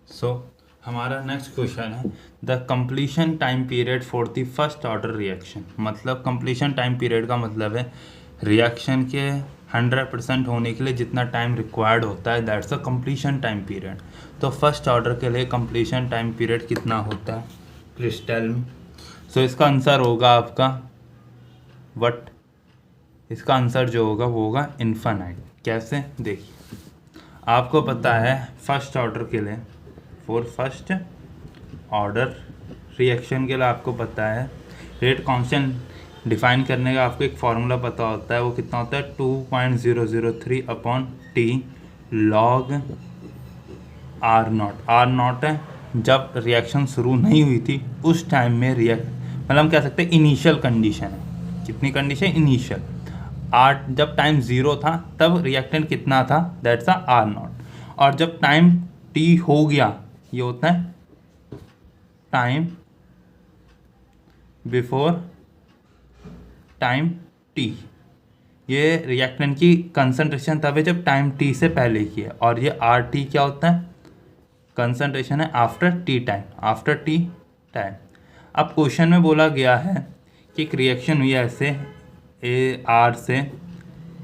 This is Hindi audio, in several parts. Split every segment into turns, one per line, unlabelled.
सो हमारा नेक्स्ट क्वेश्चन है the completion time period for the first order reaction. मतलब कंप्लीशन टाइम पीरियड का मतलब है रिएक्शन के 100% होने के लिए जितना टाइम रिक्वायर्ड होता है, that's a completion time period. तो फर्स्ट ऑर्डर के लिए कंप्लीशन टाइम पीरियड कितना होता है, प्लीज टेल मी। सो इसका आंसर होगा आपका वट, इसका आंसर जो होगा वो होगा इन्फानाइट। कैसे, देखिए आपको पता है फर्स्ट ऑर्डर के लिए, फॉर फर्स्ट ऑर्डर रिएक्शन के लिए आपको पता है रेट कांस्टेंट डिफाइन करने का आपको एक फार्मूला पता होता है। वो कितना होता है 2.003 upon T log R naught. R naught है जब रिएक्शन शुरू नहीं हुई थी उस टाइम में मतलब हम कह सकते हैं इनिशियल कंडीशन है। कितनी कंडीशन, इनिशियल। आर जब टाइम ज़ीरो था तब रिएक्टेंट कितना था, दैट्स अ आर नॉट। और जब टाइम टी हो गया, ये होता है टाइम बिफोर टाइम टी। ये रिएक्टेंट की कंसंट्रेशन तब है जब टाइम टी से पहले की है। और ये आर टी क्या होता है, कंसंट्रेशन है after T time, after T time. अब क्वेश्चन में बोला गया है कि एक रिएक्शन हुई है ऐसे ए आर से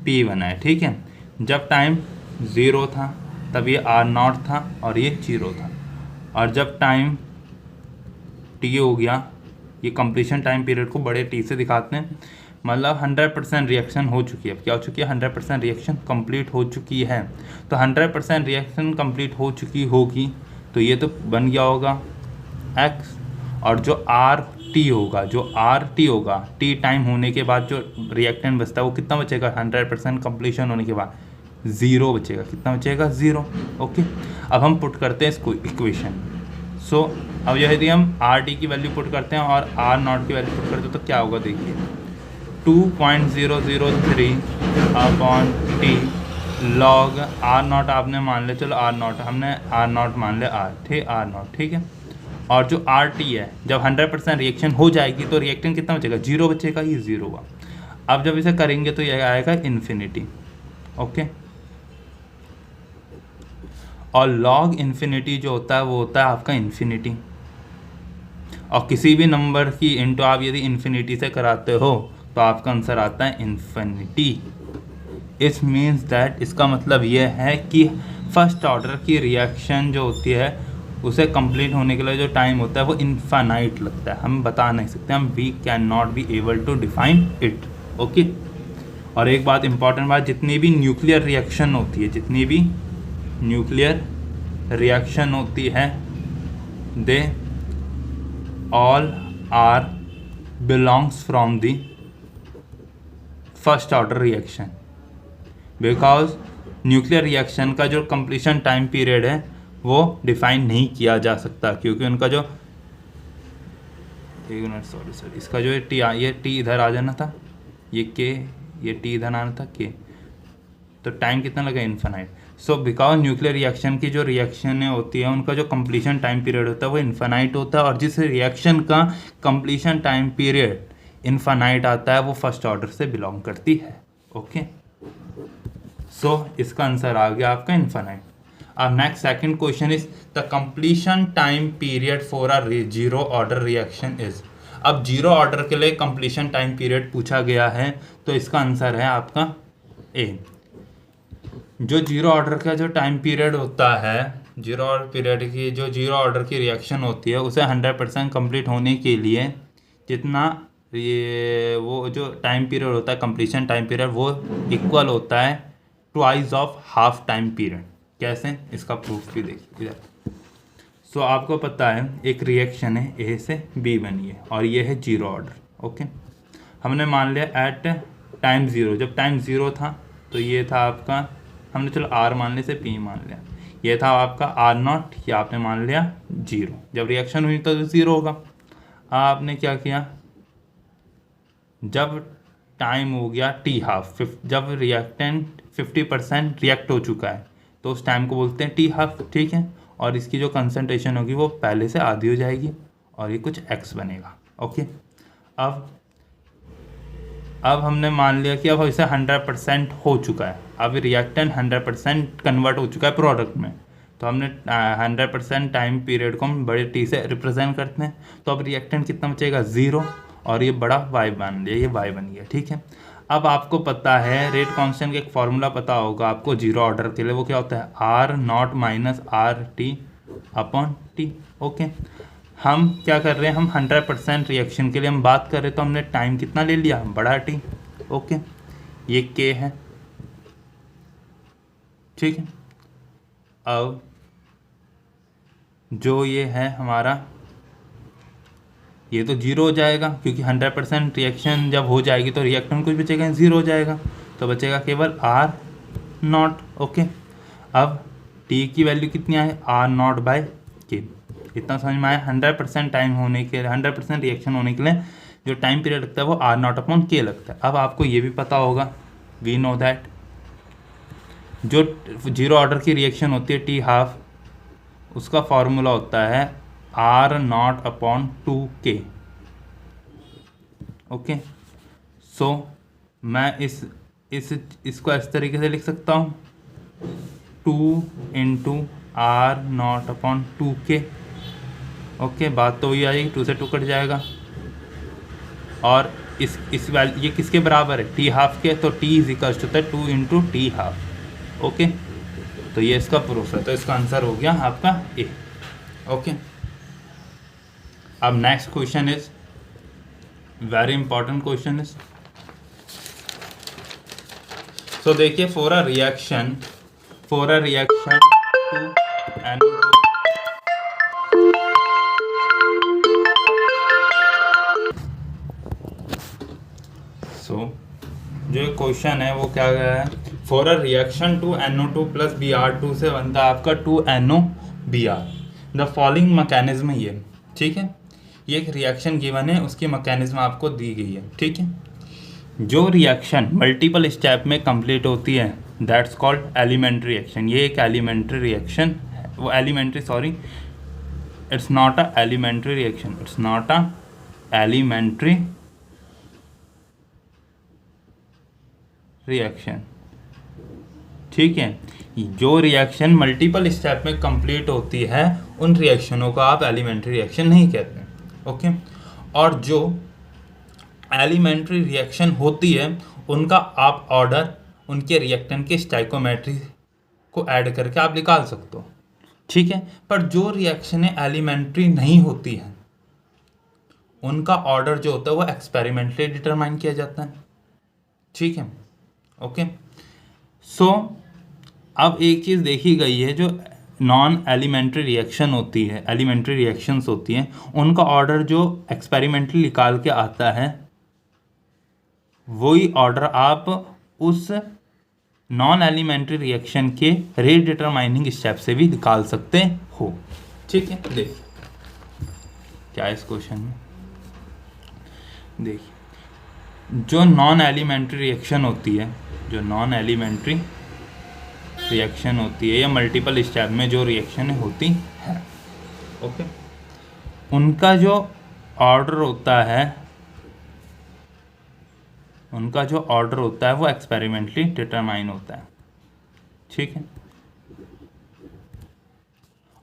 पी बना है, ठीक है। जब टाइम ज़ीरो था तब ये आर नॉट था और ये जीरो था। और जब टाइम टी हो गया, ये कंप्लीशन टाइम पीरियड को बड़े टी से दिखाते हैं, मतलब 100% रिएक्शन हो चुकी है। क्या हो चुकी है, 100% रिएक्शन कंप्लीट हो चुकी है। तो 100% रिएक्शन कंप्लीट हो चुकी होगी तो ये तो बन गया होगा एक्स। और जो आर टी होगा, जो आर टी होगा, टी टाइम होने के बाद जो रिएक्टेंट बचता है वो कितना बचेगा, 100% कंप्लीशन होने के बाद ज़ीरो बचेगा। कितना बचेगा, ज़ीरो। ओके, अब हम पुट करते हैं इसको इक्वेशन। सो अब यदि हम आर टी की वैल्यू पुट करते हैं और आर नॉट की वैल्यू पुट करते हैं तो क्या होगा, देखिए 2.003 upon T log R not आपने मान लिया, चलो आर नॉट हमने आर नॉट मान लिया, आर ठीक, आर नॉट ठीक है। और जो आर टी है जब 100% रिएक्शन हो जाएगी तो रिएक्टेंट कितना बचेगा, जीरो बचेगा, ये ज़ीरो हुआ। अब जब इसे करेंगे तो यह आएगा इन्फिनिटी। ओके, और लॉग इन्फिनिटी जो होता है वो होता है आपका इन्फिनिटी। और किसी भी नंबर की इंटू आप यदि इन्फिनिटी से कराते हो तो आपका आंसर आता है इन्फिनिटी। इस मीन्स दैट, इसका मतलब यह है कि फर्स्ट ऑर्डर की रिएक्शन जो होती है उसे कंप्लीट होने के लिए जो टाइम होता है वो इन्फानाइट लगता है। हम बता नहीं सकते, हम we can not be able to define it. Okay, और एक बात इंपॉर्टेंट बात, जितनी भी न्यूक्लियर रिएक्शन होती है, जितनी भी न्यूक्लियर रिएक्शन होती है, they all are belongs from the first order reaction. Because nuclear reaction का जो कंप्लीशन टाइम पीरियड है वो डिफाइन नहीं किया जा सकता, क्योंकि उनका जो, एक मिनट सॉरी इसका जो ये टी इधर आ जाना था, ये के, ये टी इधर आना था के, तो टाइम कितना लगा, infinite. So because nuclear reaction की जो रिएक्शनें होती है उनका जो कंप्लीशन टाइम पीरियड होता है वो इन्फानाइट होता है। और जिस रिएक्शन का कंप्लीशन टाइम पीरियड इन्फानाइट आता है वो फर्स्ट ऑर्डर से बिलोंग करती है। ओके, सो इसका आंसर आ गया आपका इन्फानाइट। अब next second question is the completion time period for a zero order reaction is. अब जीरो ऑर्डर के लिए कंप्लीशन टाइम पीरियड पूछा गया है तो इसका आंसर है आपका ए। जो जीरो ऑर्डर का जो टाइम पीरियड होता है, जीरो ऑर्डर पीरियड की जो जीरो ऑर्डर की रिएक्शन होती है उसे 100% कंप्लीट होने के लिए जितना ये वो जो टाइम पीरियड होता है, कंप्लीशन टाइम पीरियड, वो इक्वल होता है twice of half time period. कैसे, इसका प्रूफ भी देखिए इधर। सो आपको पता है एक रिएक्शन है ए से बी बनी है और ये है जीरो ऑर्डर। ओके, हमने मान लिया एट टाइम ज़ीरो, जब टाइम ज़ीरो था तो ये था आपका, हमने चलो आर मान लिया से पी मान लिया, ये था आपका आर नॉट, ये आपने मान लिया जीरो। जब रिएक्शन हुई तो ज़ीरो होगा। आपने क्या किया, जब टाइम हो गया टी हाफ, जब रिएक्टेंट 50% रिएक्ट हो चुका है तो उस टाइम को बोलते हैं टी हाफ, ठीक है। और इसकी जो कंसंट्रेशन होगी वो पहले से आधी हो जाएगी और ये कुछ एक्स बनेगा। ओके, अब हमने मान लिया कि अब इसे 100% हो चुका है, अब रिएक्टेंट 100% कन्वर्ट हो चुका है प्रोडक्ट में, तो हमने 100% टाइम पीरियड को हम बड़े टी से रिप्रेजेंट करते हैं। तो अब रिएक्टेंट कितना बचेगा, 0, और ये बड़ा वाई बन गया, ये वाई बन गया। ठीक है, अब आपको पता है रेट कांस्टेंट का एक फॉर्मूला पता होगा आपको जीरो ऑर्डर के लिए, वो क्या होता है, R naught minus R T upon T. Okay, हम क्या कर रहे हैं, हम 100% रिएक्शन के लिए हम बात कर रहे हैं, तो हमने टाइम कितना ले लिया, बड़ा टी। ओके, ये के है। ठीक है, अब जो ये है हमारा, ये तो जीरो हो जाएगा, क्योंकि 100% रिएक्शन जब हो जाएगी तो रिएक्टेंट कुछ बचेगा, जीरो हो जाएगा, तो बचेगा केवल आर नॉट। ओके, अब टी की वैल्यू कितनी आए, आर नॉट बाय के। इतना समझ में आया। 100% टाइम होने के 100% रिएक्शन होने के लिए जो टाइम पीरियड लगता है वो आर नॉट अपॉन के लगता है। अब आपको ये भी पता होगा, वी नो दैट जो जीरो ऑर्डर की रिएक्शन होती है टी हाफ, उसका फॉर्मूला होता है R naught upon 2k। Okay, so मैं इसको इस तरीके से लिख सकता हूँ, 2 into R naught upon 2k। Okay, बात तो वही आएगी, 2 से 2 कट जाएगा, और इस वैल्यू ये किसके बराबर है, टी हाफ के, तो T is equals to 2 into T half. Okay, तो ये इसका प्रूफ है, तो इसका आंसर हो गया आपका ए। ओके, अब next question is very important question is, so देखिए, for a reaction to NO2 जो क्वेश्चन है वो क्या गया है, for a reaction to NO2 plus Br2 से बनता है आपका 2NO-Br। द फॉलोइंग मैकेनिज्म ये, ठीक है, ये एक रिएक्शन गिवन है, उसकी मैकेनिज्म आपको दी गई है। ठीक है, जो रिएक्शन मल्टीपल स्टेप में कंप्लीट होती है दैट्स कॉल्ड एलिमेंट्री रिएक्शन। ये एक एलिमेंट्री रिएक्शन है, वो elementary, sorry, it's not a elementary reaction, it's not a elementary reaction. ठीक है, जो रिएक्शन मल्टीपल स्टेप में कंप्लीट होती है उन रिएक्शनों को आप एलिमेंट्री रिएक्शन नहीं कहते। ओके, और जो एलिमेंट्री रिएक्शन होती है उनका आप ऑर्डर उनके रिएक्टेंट के स्टाइकोमेट्री को ऐड करके आप निकाल सकते हो। ठीक है, पर जो रिएक्शनें एलिमेंट्री नहीं होती हैं उनका ऑर्डर जो होता है वो एक्सपेरिमेंटली डिटरमाइन किया जाता है। ठीक है, ओके, सो अब एक चीज़ देखी गई है, जो नॉन एलिमेंट्री रिएक्शन होती है, एलिमेंट्री रिएक्शंस होती हैं, उनका ऑर्डर जो एक्सपेरिमेंटली निकाल के आता है वही ऑर्डर आप उस नॉन एलिमेंट्री रिएक्शन के रेट डिटरमाइनिंग स्टेप से भी निकाल सकते हो। ठीक है, देखिए क्या है इस क्वेश्चन में, देखिए जो नॉन एलिमेंट्री रिएक्शन होती है, जो नॉन एलिमेंट्री रिएक्शन होती है या मल्टीपल स्टेप में जो रिएक्शन होती है, ओके, उनका जो ऑर्डर होता है वो एक्सपेरिमेंटली डिटरमाइन होता है। ठीक है,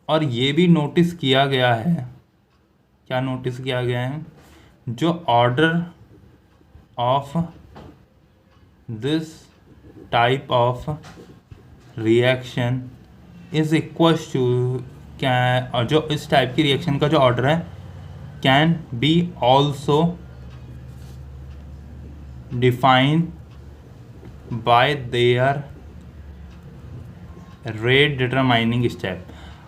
और ये भी नोटिस किया गया है, क्या नोटिस किया गया है, जो order of this type of reaction is equal to, क्या, जो इस टाइप की रिएक्शन का जो ऑर्डर है can be also define by there rate determining step.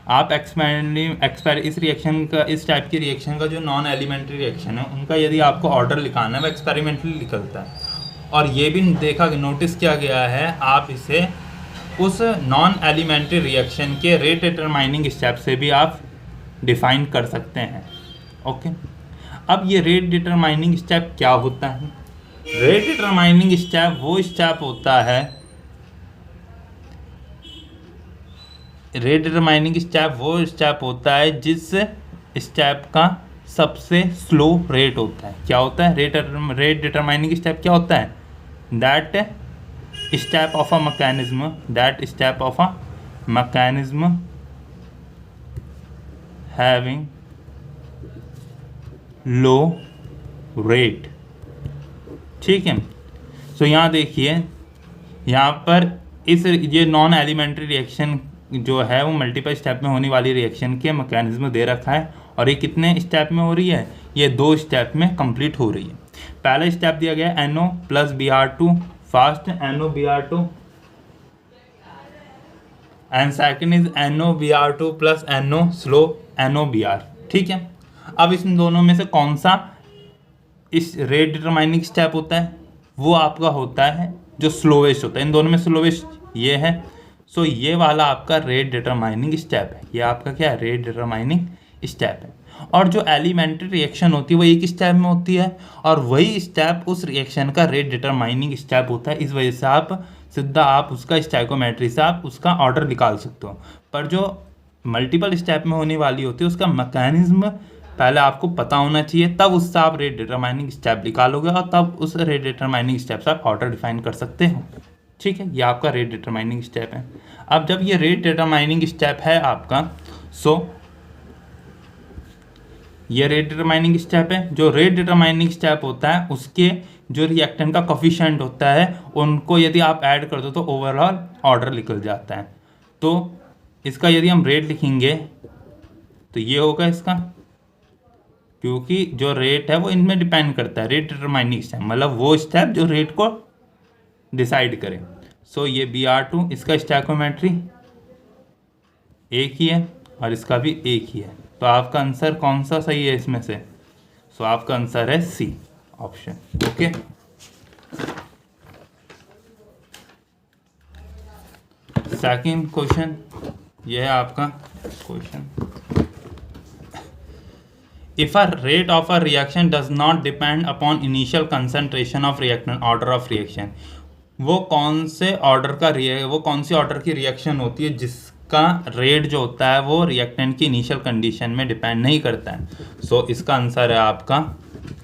आप इस रिएक्शन का, इस टाइप की रिएक्शन का जो नॉन एलिमेंट्री रिएक्शन है उनका यदि आपको ऑर्डर लिखाना है वो एक्सपेरिमेंटली निकलता है, और ये भी नोटिस किया गया है आप इसे उस नॉन एलिमेंट्री रिएक्शन के रेट डिटरमाइनिंग स्टेप से भी आप डिफाइन कर सकते हैं। ओके, अब ये रेट डिटरमाइनिंग स्टेप क्या होता है? रेट डिटरमाइनिंग स्टेप वो स्टेप होता है, रेट डिटरमाइनिंग स्टेप वो स्टेप होता है जिस स्टेप का सबसे स्लो रेट होता है। क्या होता है रेट डिटरमाइनिंग स्टेप? क्या होता है? That step of a mechanism having low rate, ठीक है। सो यहाँ देखिए, यहाँ पर इस ये नॉन एलिमेंट्री रिएक्शन जो है वो मल्टीपल स्टेप में होने वाली रिएक्शन के मैकेनिज्म दे रखा है, और ये कितने स्टेप में हो रही है, ये 2 स्टेप में कंप्लीट हो रही है। पहला स्टेप दिया गया है NO plus Br2 fast NOBr2, and second is NOBr2 plus NO slow NOBr, ठीक है। अब इन दोनों में से कौन सा इस रेट डिटरमाइनिंग स्टेप होता है, वो आपका होता है जो स्लोवेस्ट होता है। इन दोनों में स्लोवेस्ट ये है, सो ये वाला आपका रेट डिटरमाइनिंग स्टेप है। ये आपका क्या है, रेट डिटरमाइनिंग स्टेप है। और जो एलिमेंट्री रिएक्शन होती है वो एक स्टेप में होती है, और वही स्टेप उस रिएक्शन का रेट डिटरमाइनिंग स्टेप होता है। इस वजह से आप सीधा आप उसका स्टैइकोमेट्री से आप उसका ऑर्डर निकाल सकते हो। पर जो मल्टीपल स्टेप में होने वाली होती है उसका मैकेनिज्म पहले आपको पता होना चाहिए, तब उससे आप रेट डिटरमाइनिंग स्टेप निकालोगे और तब उस रेट डिटरमाइनिंग स्टेप से आप ऑर्डर डिफाइन कर सकते हो, ठीक है। ये आपका रेट डिटरमाइनिंग स्टेप है। अब जब ये रेट डिटरमाइनिंग स्टेप है आपका, सो ये रेट डिटरमाइनिंग स्टेप है। जो रेट डिटरमाइनिंग स्टेप होता है उसके जो रिएक्टेंट का कोफिशिएंट होता है उनको यदि आप ऐड कर दो तो ओवरऑल ऑर्डर निकल जाता है। तो इसका यदि हम रेट लिखेंगे तो ये होगा इसका, क्योंकि जो रेट है वो इनमें डिपेंड करता है। रेट डिटरमाइनिंग स्टेप मतलब वो स्टेप जो रेट को डिसाइड करे। सो ये Br2 इसका स्टैइकोमेट्री एक ही है और इसका भी एक ही है। तो आपका आंसर कौन सा सही है इसमें से? सो आपका आंसर है C option, okay. Second question, ये है आपका question. If a rate of a reaction does not depend upon initial concentration of reactant, order of reaction, वो कौन से ऑर्डर का वो कौन सी ऑर्डर की रिएक्शन होती है जिसका रेट जो होता है वो रिएक्टेंट की इनिशियल कंडीशन में डिपेंड नहीं करता है। सो इसका आंसर है आपका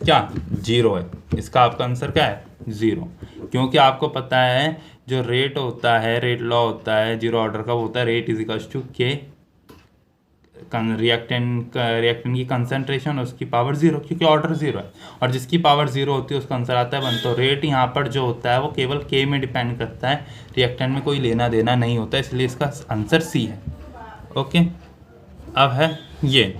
क्या, 0 है। इसका आपका आंसर क्या है, 0, क्योंकि आपको पता है जो रेट होता है, रेट लॉ होता है 0 ऑर्डर का, वो होता है रेट इज इक्वल्स टू के रिएक्टेंट की कंसंट्रेशन उसकी पावर 0, क्योंकि ऑर्डर 0 है और जिसकी पावर 0 होती है उसका आंसर आता है 1। तो रेट यहाँ पर जो होता है वो केवल के में डिपेंड करता है, रिएक्टेंट में कोई लेना देना नहीं होता, इसलिए इसका आंसर सी है, ओके। अब है ये,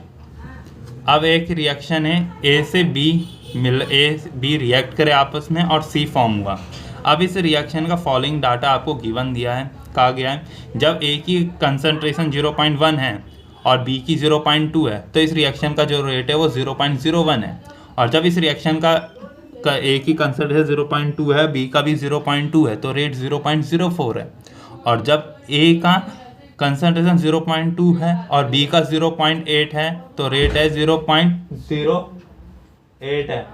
अब एक रिएक्शन है ए से बी रिएक्ट करे आपस में और सी फॉर्म हुआ। अब इस रिएक्शन का फॉलोइंग डाटा आपको गिवन दिया है, कहा गया है जब ए की कंसंट्रेशन 0.1 है और बी की 0.2 है तो इस रिएक्शन का जो रेट है वो 0.01 है। और जब इस रिएक्शन का ए की कंसंट्रेशन 0.2 है, बी का भी 0.2 है तो रेट 0.04 है। और जब ए का कंसंट्रेशन 0.2 है और बी का 0.8 है तो रेट है 0.08 है,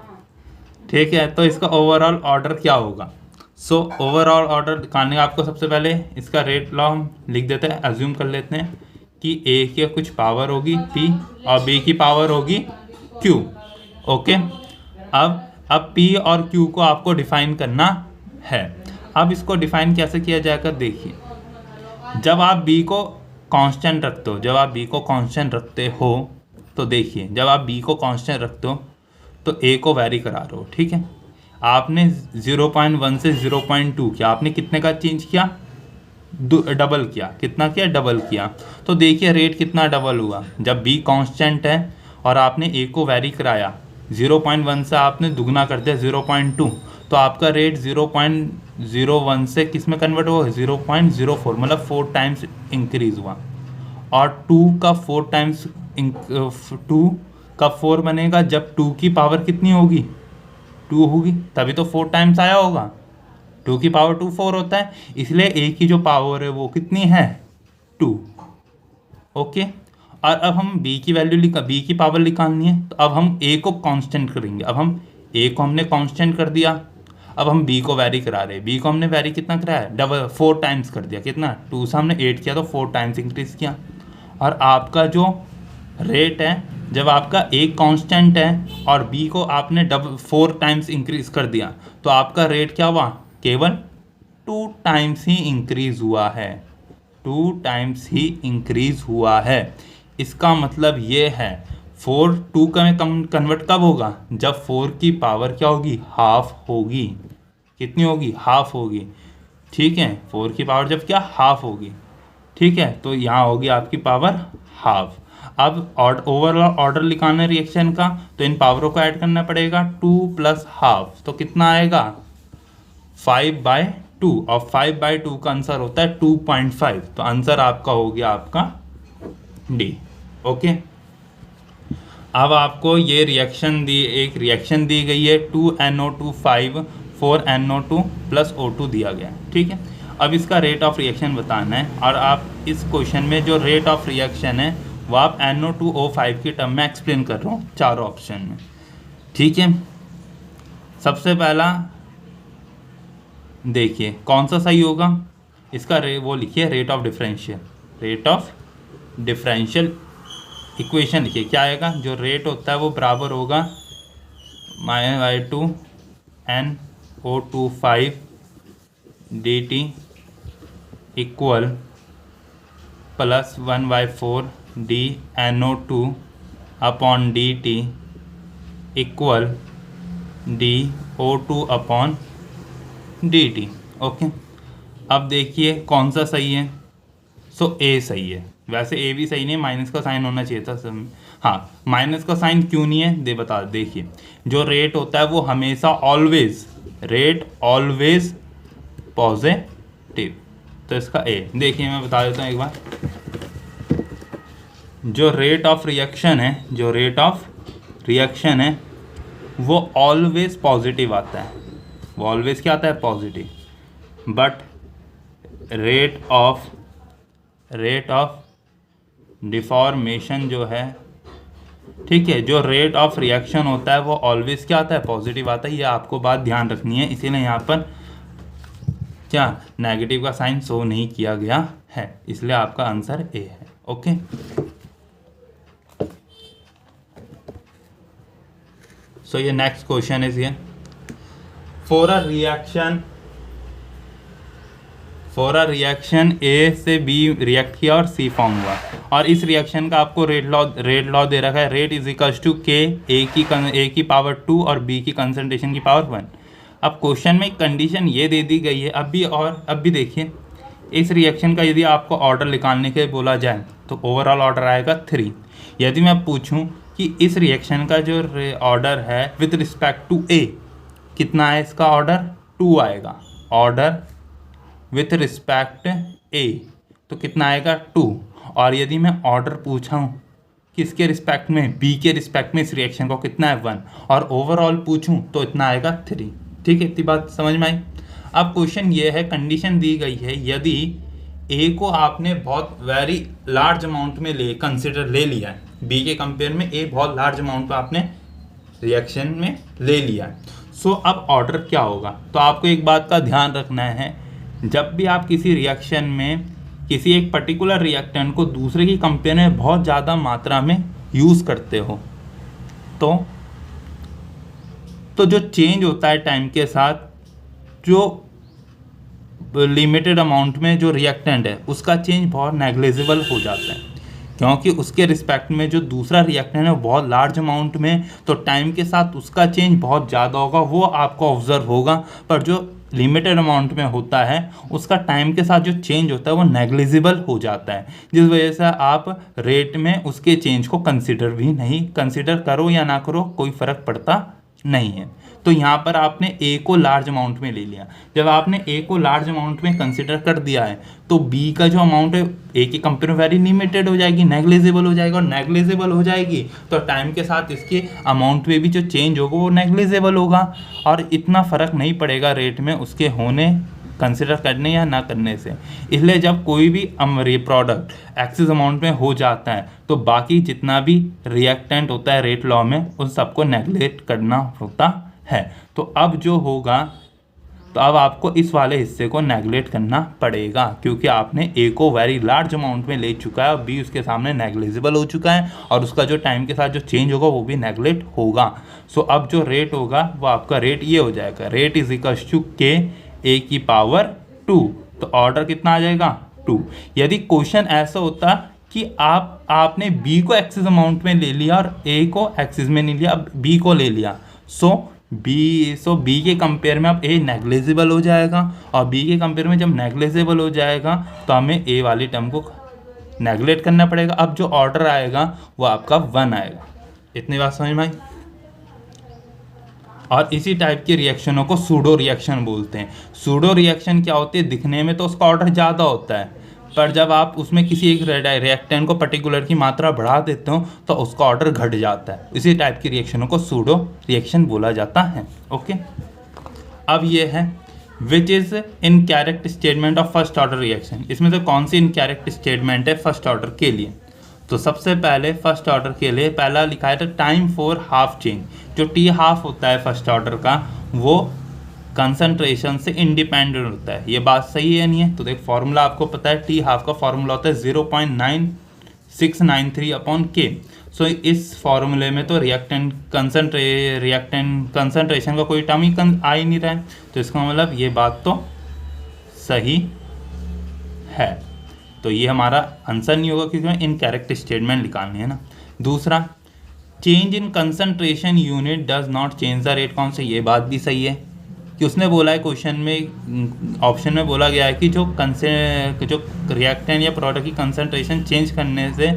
ठीक है। तो इसका ओवरऑल ऑर्डर क्या होगा? सो ओवरऑल ऑर्डर दिखाने का आपको सबसे पहले इसका रेट लॉ हम लिख देते हैं, अज्यूम कर लेते हैं कि ए की कुछ पावर होगी P और B की पावर होगी Q, ओके। अब P और Q को आपको डिफाइन करना है। अब इसको डिफाइन कैसे किया जाएगा, देखिए। जब आप B को कांस्टेंट रखते हो, तो देखिए जब आप B को कांस्टेंट रखते हो तो A को वैरी करा रहे हो, ठीक है। आपने 0.1 से 0.2 किया, आपने कितने का चेंज किया, डबल किया। कितना किया, डबल किया। तो देखिए रेट कितना डबल हुआ। जब B कांस्टेंट है और आपने A को वैरी कराया, 0.1 से आपने दुगना कर दिया 0.2, तो आपका रेट 0.01 से किस में कन्वर्ट हुआ, 0.04, मतलब 4 टाइम्स इंक्रीज हुआ। और 2 का 4 टाइम्स 2 का 4 बनेगा जब 2 की पावर कितनी होगी, 2 होगी, तभी तो 4 टाइम्स आया होगा। 2 की पावर 2 4 होता है, इसलिए A की जो पावर है वो कितनी है, 2, ओके। और अब हम B की वैल्यू B की पावर निकालनी है, तो अब हम A को कांस्टेंट करेंगे। अब हम A को हमने कांस्टेंट कर दिया, अब हम B को वैरी करा रहे हैं। B को हमने वैरी कितना कराया, डबल 4 टाइम्स कर दिया। कितना, 2 से हमने 8 किया तो 4 टाइम्स इंक्रीज किया। और आपका जो रेट है, जब आपका A कांस्टेंट है और B को आपने 4 टाइम्स इंक्रीज कर दिया तो आपका रेट क्या हुआ, केवल 2 टाइम्स ही इंक्रीज हुआ है, 2 टाइम्स ही इंक्रीज हुआ है। इसका मतलब ये है 4 2 का में कन्वर्ट कब होगा, जब 4 की पावर क्या होगी, हाफ होगी। कितनी होगी, हाफ होगी। ठीक है, 4 की पावर जब क्या, हाफ होगी। ठीक है, तो यहाँ होगी आपकी पावर हाफ। अब ओवरऑल ऑर्डर लिखाना है रिएक्शन का, तो इन पावरों को ऐड करना पड़ेगा, 2 + हाफ, तो कितना आएगा 5/2, और 5/2 का आंसर होता है 2.5, तो आंसर आपका हो गया आपका डी। ओके, अब आपको ये रिएक्शन एक रिएक्शन दी गई है 2NO2 4NO2 + O2 दिया गया है। ठीक है, अब इसका रेट ऑफ रिएक्शन बताना है, और आप इस क्वेश्चन में जो रेट ऑफ रिएक्शन है वो आप NO2O5 की टर्म में एक्सप्लेन कर रहा हूँ चारों ऑप्शन में। ठीक है, सबसे पहला देखिए कौन सा सही होगा, इसका वो लिखिए रेट ऑफ डिफरेंशियल इक्वेशन लिखिए। क्या आएगा, जो रेट होता है वो बराबर होगा -2 NO2 dt equal +1/4 dNO2 upon dt equal dO2 upon dt। Okay, अब देखिए कौन सा सही है, सो ए सही है। वैसे ए भी सही नहीं है, माइनस का साइन होना चाहिए था सब। हाँ, माइनस का साइन क्यों नहीं है बता, देखिए जो रेट होता है वो हमेशा ऑलवेज पॉजिटिव, तो इसका ए। देखिए मैं बता देता हूँ एक बार, जो रेट ऑफ रिएक्शन है वो ऑलवेज पॉजिटिव आता है, वो ऑलवेज क्या आता है, positive. But rate of deformation जो है, ठीक है, जो रेट ऑफ रिएक्शन होता है वो ऑलवेज क्या आता है, पॉजिटिव आता है। ये आपको बात ध्यान रखनी है, इसीलिए यहाँ पर क्या नेगेटिव का साइन शो नहीं किया गया है, इसलिए आपका आंसर ए है। ओके, सो ये नेक्स्ट क्वेश्चन इज ये, फॉर अ रिएक्शन ए से बी रिएक्ट किया और सी फॉर्म हुआ, और इस रिएक्शन का आपको रेट लॉ दे रखा है, रेट इज इक्वल्स टू के ए की पावर 2 और बी की कंसंट्रेशन की पावर 1। अब क्वेश्चन में कंडीशन ये दे दी गई है। अब भी देखिए, इस रिएक्शन का यदि आपको ऑर्डर निकालने के बोला जाए तो ओवरऑल ऑर्डर आएगा 3। यदि मैं पूछूं कि इस रिएक्शन का जो ऑर्डर है विथ रिस्पेक्ट टू ए कितना है, इसका ऑर्डर 2 आएगा, ऑर्डर विथ रिस्पेक्ट ए तो कितना आएगा 2। और यदि मैं ऑर्डर पूछा हूँ किसके रिस्पेक्ट में, बी के रिस्पेक्ट में इस रिएक्शन को, कितना है 1, और ओवरऑल पूछूं तो इतना आएगा 3। ठीक है, इतनी बात समझ में आई। अब क्वेश्चन ये है, कंडीशन दी गई है यदि ए को आपने बहुत वेरी लार्ज अमाउंट में कंसिडर ले लिया है, बी के कंपेयर में ए बहुत लार्ज अमाउंट में आपने रिएक्शन में ले लिया है, सो अब ऑर्डर क्या होगा। तो आपको एक बात का ध्यान रखना है, जब भी आप किसी रिएक्शन में किसी एक पर्टिकुलर रिएक्टेंट को दूसरे की कंपेयर में बहुत ज़्यादा मात्रा में यूज़ करते हो तो जो चेंज होता है टाइम के साथ, जो लिमिटेड अमाउंट में जो रिएक्टेंट है उसका चेंज बहुत नेग्लिजिबल हो जाता है, क्योंकि उसके रिस्पेक्ट में जो दूसरा रिएक्टेंट है वो बहुत लार्ज अमाउंट में, तो टाइम के साथ उसका चेंज बहुत ज़्यादा होगा, वो आपको ऑब्जर्व होगा। पर जो लिमिटेड अमाउंट में होता है उसका टाइम के साथ जो चेंज होता है वो नेग्लिजिबल हो जाता है, जिस वजह से आप रेट में उसके चेंज को कंसिडर करो या ना करो कोई फ़र्क पड़ता नहीं है। तो यहाँ पर आपने ए को लार्ज अमाउंट में ले लिया। जब आपने ए को लार्ज अमाउंट में कंसिडर कर दिया है तो बी का जो अमाउंट है ए की कंपेयर में वेरी लिमिटेड हो जाएगी, नेग्लिजिबल हो जाएगा, और नेग्लिजिबल हो जाएगी तो टाइम के साथ इसके अमाउंट में भी जो चेंज होगा वो नेग्लिजिबल होगा, और इतना फ़र्क नहीं पड़ेगा रेट में उसके होने कंसिडर करने या ना करने से। इसलिए जब कोई भी प्रोडक्ट एक्सेस अमाउंट में हो जाता है तो बाकी जितना भी रिएक्टेंट होता है रेट लॉ में उन सबको नेग्लेक्ट करना होता है। तो अब जो होगा, तो अब आपको इस वाले हिस्से को नेग्लेक्ट करना पड़ेगा, क्योंकि आपने ए को वेरी लार्ज अमाउंट में ले चुका है और बी उसके सामने नेग्लिजिबल हो चुका है, और उसका जो टाइम के साथ जो चेंज होगा वो भी नेग्लेक्ट होगा। सो अब जो रेट होगा वो आपका रेट ये हो जाएगा, रेट इज इक्वल्स टू के ए की पावर 2, तो ऑर्डर कितना आ जाएगा 2। यदि क्वेश्चन ऐसा होता कि आपने बी को एक्सिस अमाउंट में ले लिया और ए को एक्सिस में नहीं लिया, अब बी को ले लिया। सो बी के कंपेयर में अब ए नेग्लिजिबल हो जाएगा, और बी के कंपेयर में जब नेग्लिजिबल हो जाएगा तो हमें ए वाली टर्म को नेगलेक्ट करना पड़ेगा। अब जो ऑर्डर आएगा वो आपका 1 आएगा। इतनी बात समझ में आई। और इसी टाइप के रिएक्शनों को सूडो रिएक्शन बोलते हैं। सूडो रिएक्शन क्या होती है, दिखने में तो उसका ऑर्डर ज़्यादा होता है, पर जब आप उसमें किसी एक रिएक्टेंट को पर्टिकुलर की मात्रा बढ़ा देते हो तो उसका ऑर्डर घट जाता है। इसी टाइप की रिएक्शनों को सूडो रिएक्शन बोला जाता है। ओके, अब ये है which is incorrect statement of first order reaction. इसमें से कौन सी इनकरेक्ट स्टेटमेंट है फर्स्ट ऑर्डर के लिए? तो सबसे पहले फर्स्ट ऑर्डर के लिए पहला लिखा है टाइम फॉर हाफ चेंज। जो टी हाफ होता है फर्स्ट ऑर्डर का वो कंसंट्रेशन से इंडिपेंडेंट होता है। ये बात सही है नहीं है? तो देख फॉर्मूला आपको पता है, टी हाफ का फॉर्मूला होता है 0.9693/K। सो इस फॉर्मूले में तो रिएक्टेंट कंसंट्रेशन का कोई टर्म ही आ ही नहीं रहा है, तो इसका मतलब ये बात तो सही है। तो ये हमारा आंसर नहीं होगा क्योंकि हमें इनकरेक्ट स्टेटमेंट निकालनी है ना। दूसरा, change in concentration unit does not change the rate constant. ये बात भी सही है कि उसने बोला है क्वेश्चन में, ऑप्शन में बोला गया है कि जो रिएक्टेंट या प्रोडक्ट की कंसंट्रेशन चेंज करने से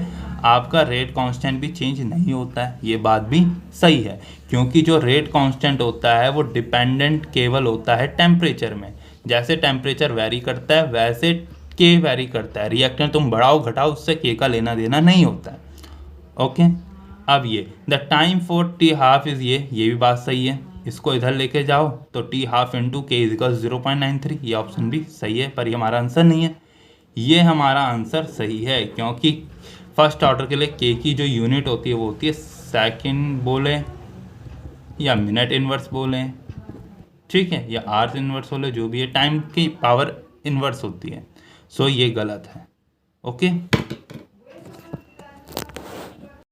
आपका रेट कांस्टेंट भी चेंज नहीं होता है। ये बात भी सही है क्योंकि जो रेट कांस्टेंट होता है वो डिपेंडेंट केवल होता है टेम्परेचर में। जैसे टेम्परेचर वेरी करता है वैसे के वेरी करता है। रिएक्टेंट तुम बढ़ाओ घटाओ उससे के का लेना देना नहीं होता है। ओके, अब ये the time for T half is ये भी बात सही है। इसको इधर लेके जाओ तो टी हाफ इंटू के इजिकल्स 0.93। ये ऑप्शन भी सही है, पर ये हमारा आंसर नहीं है। ये हमारा आंसर सही है क्योंकि फर्स्ट ऑर्डर के लिए के की जो यूनिट होती है वो होती है सेकंड बोले या मिनट इनवर्स बोले, ठीक है, या आवर्स इनवर्स बोले, जो भी है टाइम की पावर इनवर्स होती है। सो ये गलत है। ओके।